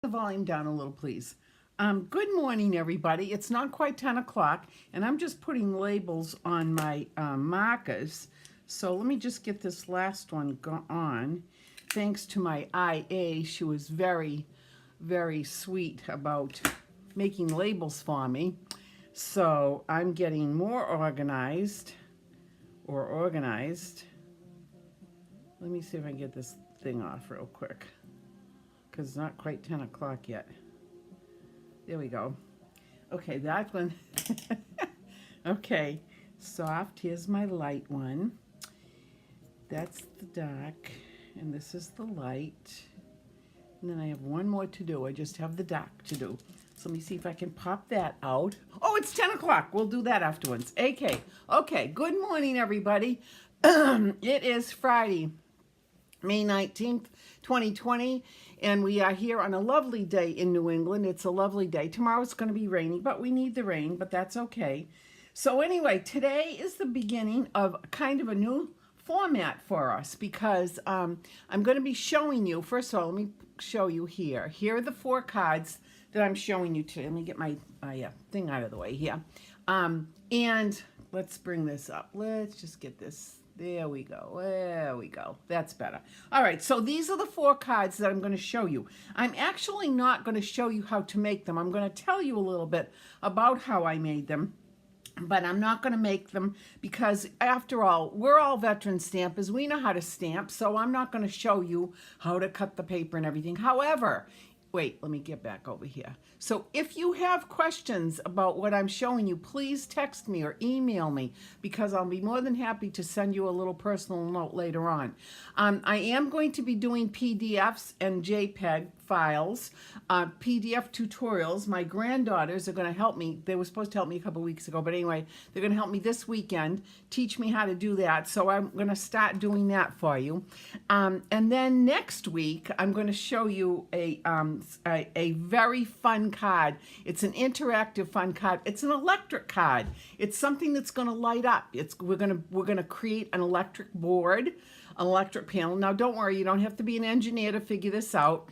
The volume down a little, please. Good morning, everybody. It's not quite 10 o'clock, and I'm just putting labels on my markers. So let me just get this last one on. Thanks to my IA, she was very, very sweet about making labels for me. So I'm getting more organized, Let me see if I can get this thing off real quick, because it's not quite 10 o'clock yet. There we go. Okay, that one. Okay, soft. Here's my light one. That's the dark, and this is the light. And then I have one more to do. I just have the dark to do. So let me see if I can pop that out. Oh, it's 10 o'clock. We'll do that afterwards. Okay, good morning, everybody. It is Friday, May 19th, 2020, and we are here on a lovely day in New England. It's a lovely day. Tomorrow it's going to be rainy, but we need the rain, but that's okay. So anyway, today is the beginning of kind of a new format for us because I'm going to be showing you, first of all, let me show you here. Here are the 4 cards that I'm showing you today. Let me get my thing out of the way here. And let's bring this up. Let's just get this. There we go. There we go. That's better. All right. So these are the 4 cards that I'm going to show you. I'm actually not going to show you how to make them. I'm going to tell you a little bit about how I made them. But I'm not going to make them because, after all, we're all veteran stampers. We know how to stamp, so I'm not going to show you how to cut the paper and everything. However, wait, let me get back over here. So if you have questions about what I'm showing you, please text me or email me because I'll be more than happy to send you a little personal note later on. I am going to be doing PDFs and JPEG files, PDF tutorials. My granddaughters are going to help me. They were supposed to help me a couple weeks ago, but anyway, they're going to help me this weekend, teach me how to do that. So I'm going to start doing that for you. And then next week, I'm going to show you a very fun card. It's an interactive fun card. It's an electric card. It's something that's going to light up. We're going to create an electric board, an electric panel. Now, don't worry, you don't have to be an engineer to figure this out.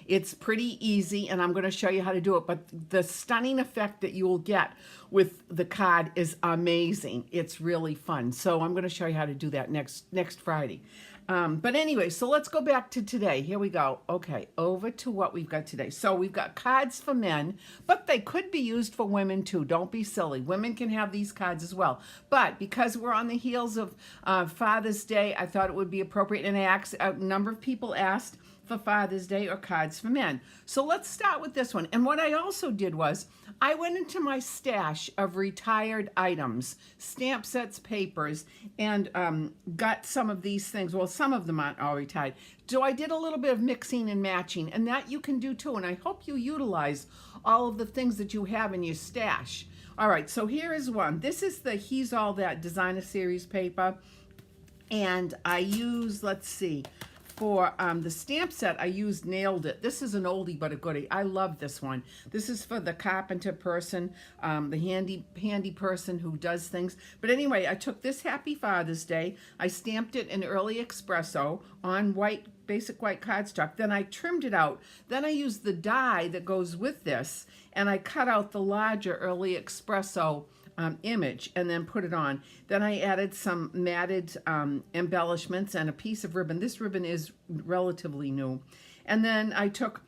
It's pretty easy, and I'm going to show you how to do it, but the stunning effect that you will get with the card is amazing. It's really fun. So I'm going to show you how to do that next Friday. But anyway, so let's go back to today. Here we go. Okay, over to what we've got today. So we've got cards for men, but they could be used for women too. Don't be silly. Women can have these cards as well. But because we're on the heels of Father's Day, I thought it would be appropriate, and a number of people asked for Father's Day or cards for men. So let's start with this one. And what I also did was I went into my stash of retired items, stamp sets, papers, and got some of these things. Well, some of them aren't all retired. So I did a little bit of mixing and matching, and that you can do too. And I hope you utilize all of the things that you have in your stash. All right, so here is one. This is the He's All That Designer Series paper. And I use, let's see, for the stamp set, I used Nailed It. This is an oldie but a goodie. I love this one. This is for the carpenter person, the handy person who does things. But anyway, I took this Happy Father's Day. I stamped it in Early Espresso on basic white cardstock. Then I trimmed it out. Then I used the die that goes with this, and I cut out the larger Early Espresso image and then put it on. Then I added some matted embellishments and a piece of ribbon. This ribbon is relatively new. And then I took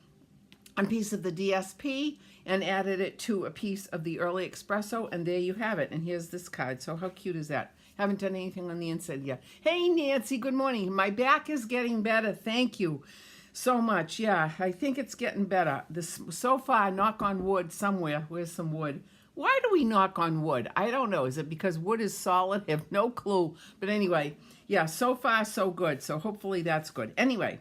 a piece of the DSP and added it to a piece of the Early Espresso, and there you have it. And here's this card. So how cute is that? Haven't done anything on the inside yet. Hey, Nancy, good morning. My back is getting better. Thank you so much. Yeah, I think it's getting better. So far, knock on wood somewhere. Where's some wood? Why do we knock on wood? I don't know. Is it because wood is solid? I have no clue. But anyway, yeah, so far so good. So hopefully that's good. Anyway,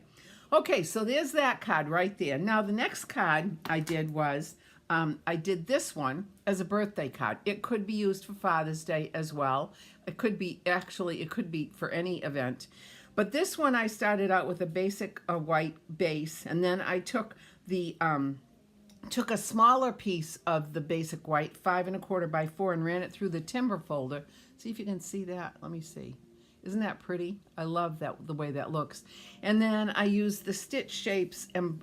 okay, so there's that card right there. Now the next card I did was, I did this one as a birthday card. It could be used for Father's Day as well. It could be for any event. But this one I started out with a basic white base, and then I took a smaller piece of the basic white, 5 1/4 by 4, and ran it through the timber folder. See if you can see that. Let me see. Isn't that pretty? I love that, the way that looks. And then I use the Stitch Shapes and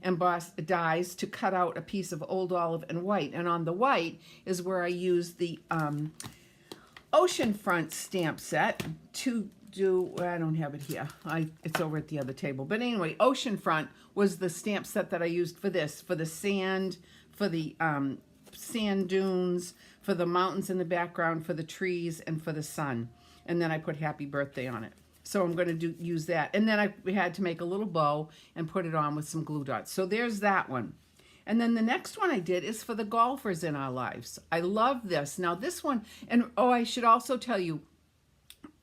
embossed dies to cut out a piece of old olive and white. And on the white is where I use the Oceanfront stamp set to do, I don't have it here. It's over at the other table. But anyway, Oceanfront was the stamp set that I used for this, for the sand, for the sand dunes, for the mountains in the background, for the trees, and for the sun. And then I put happy birthday on it. So I'm going to use that. And then I had to make a little bow and put it on with some glue dots. So there's that one. And then the next one I did is for the golfers in our lives. I love this. Now this one, and oh, I should also tell you,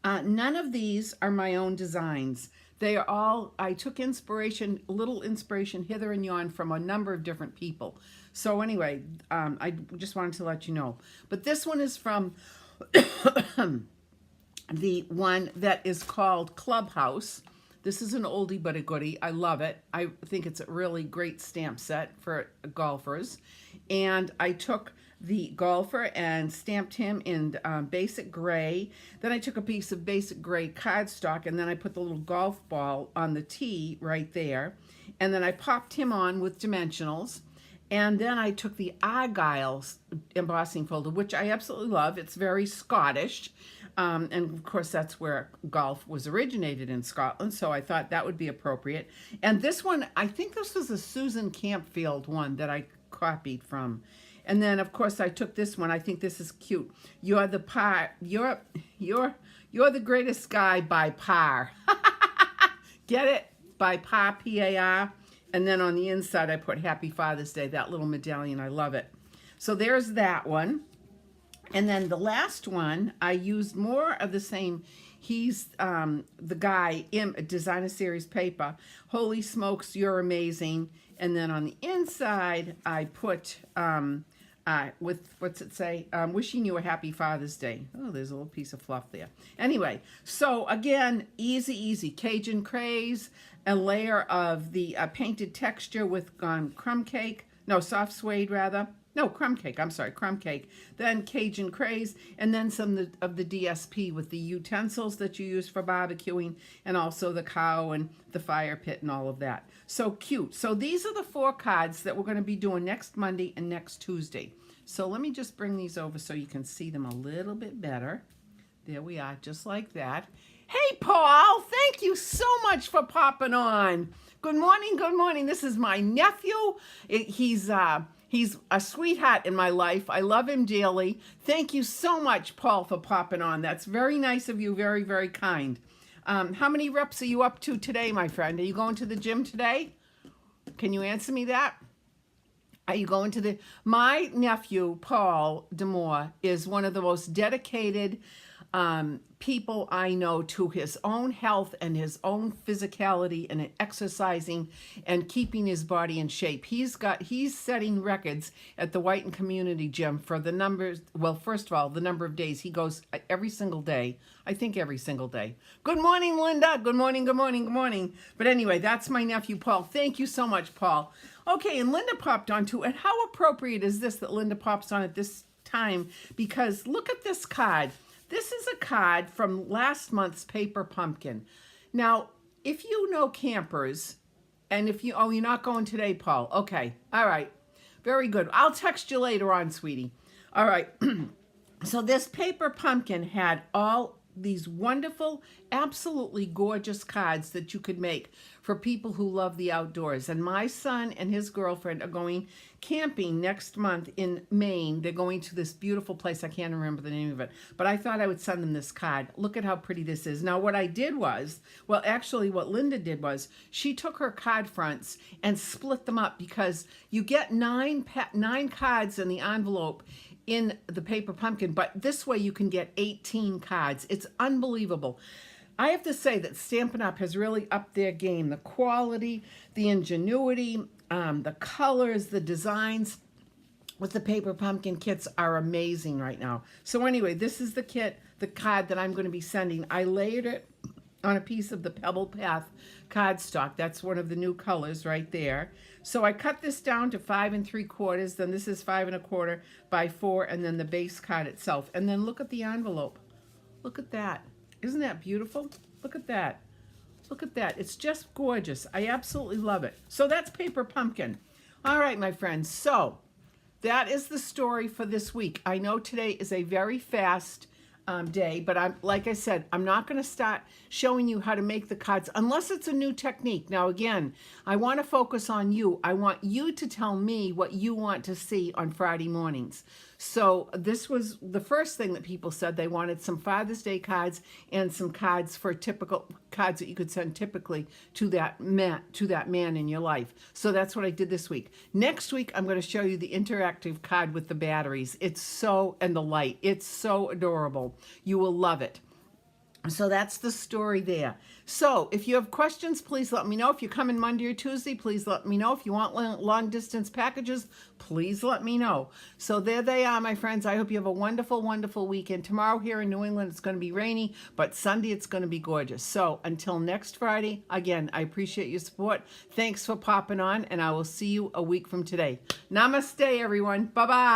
none of these are my own designs. They are all, I took inspiration, little inspiration hither and yon from a number of different people. So anyway, I just wanted to let you know. But this one is from the one that is called Clubhouse. This is an oldie but a goodie. I love it. I think it's a really great stamp set for golfers. And I took the golfer and stamped him in basic gray. Then I took a piece of basic gray cardstock and then I put the little golf ball on the tee right there. And then I popped him on with dimensionals. And then I took the Argyle embossing folder, which I absolutely love. It's very Scottish. And of course, that's where golf was originated, in Scotland. So I thought that would be appropriate. And this one, I think this was a Susan Campfield one that I copied from. And then, of course, I took this one. I think this is cute. You're the greatest guy by par. Get it? By par, P-A-R. And then on the inside, I put Happy Father's Day, that little medallion. I love it. So there's that one. And then the last one, I used more of the same. He's the guy in Designer Series paper. Holy smokes, you're amazing. And then on the inside, I put, with, what's it say? Wishing you a happy Father's Day. Oh, there's a little piece of fluff there. Anyway, so again, easy, easy. Cajun Craze, a layer of the painted texture with crumb cake. No, soft suede rather. No, crumb cake. I'm sorry, crumb cake. Then Cajun Craze, and then some of the DSP with the utensils that you use for barbecuing, and also the cow and the fire pit and all of that. So cute. So these are the 4 cards that we're going to be doing next Monday and next Tuesday. So let me just bring these over so you can see them a little bit better. There we are, just like that. Hey, Paul, thank you so much for popping on. Good morning, good morning. This is my nephew. He's a sweetheart in my life. I love him dearly. Thank you so much, Paul, for popping on. That's very nice of you. Very, very kind. How many reps are you up to today, my friend? Are you going to the gym today? Can you answer me that? Are you going to the... My nephew, Paul D'Amour, is one of the most dedicated people I know to his own health and his own physicality and exercising and keeping his body in shape. He's setting records at the Whiten Community Gym for the numbers. Well, first of all, the number of days he goes every single day. I think every single day. Good morning, Linda. Good morning, good morning, good morning. But anyway, that's my nephew, Paul. Thank you so much, Paul. Okay, and Linda popped on too. And how appropriate is this that Linda pops on at this time? Because look at this card. This is a card from last month's Paper Pumpkin. Now, if you know campers, and if you, oh, you're not going today, Paul. Okay, all right. Very good. I'll text you later on, sweetie. All right. So this Paper Pumpkin had all these wonderful, absolutely gorgeous cards that you could make for people who love the outdoors. And my son and his girlfriend are going camping next month in Maine. They're going to this beautiful place. I can't remember the name of it, but I thought I would send them this card. Look at how pretty this is. Now, what I did was, well, actually what Linda did was she took her card fronts and split them up, because you get nine cards in the envelope in the Paper Pumpkin, but this way you can get 18 cards. It's unbelievable. I have to say that Stampin' Up! Has really upped their game. The quality, the ingenuity, the colors, the designs with the Paper Pumpkin kits are amazing right now. So anyway, this is the kit, the card that I'm going to be sending. I layered it on a piece of the Pebble Path cardstock. That's one of the new colors right there. So I cut this down to 5 3/4. Then this is 5 1/4 by 4, and then the base card itself. And then look at the envelope. Look at that. Isn't that beautiful? Look at that. Look at that. It's just gorgeous. I absolutely love it. So that's Paper Pumpkin. All right, my friends. So that is the story for this week. I know today is a very fast day, but like I said, I'm not going to start showing you how to make the cards unless it's a new technique. Now, again, I want to focus on you. I want you to tell me what you want to see on Friday mornings. So this was the first thing that people said. They wanted some Father's Day cards and some cards for typical cards that you could send typically to that man in your life. So that's what I did this week. Next week, I'm going to show you the interactive card with the batteries. And the light. It's so adorable. You will love it. So that's the story there. So if you have questions, please let me know. If you're coming Monday or Tuesday, please let me know. If you want long distance packages, please let me know. So there they are, my friends. I hope you have a wonderful, wonderful weekend. Tomorrow here in New England, it's going to be rainy, but Sunday it's going to be gorgeous. So until next Friday, again, I appreciate your support. Thanks for popping on, and I will see you a week from today. Namaste, everyone. Bye-bye.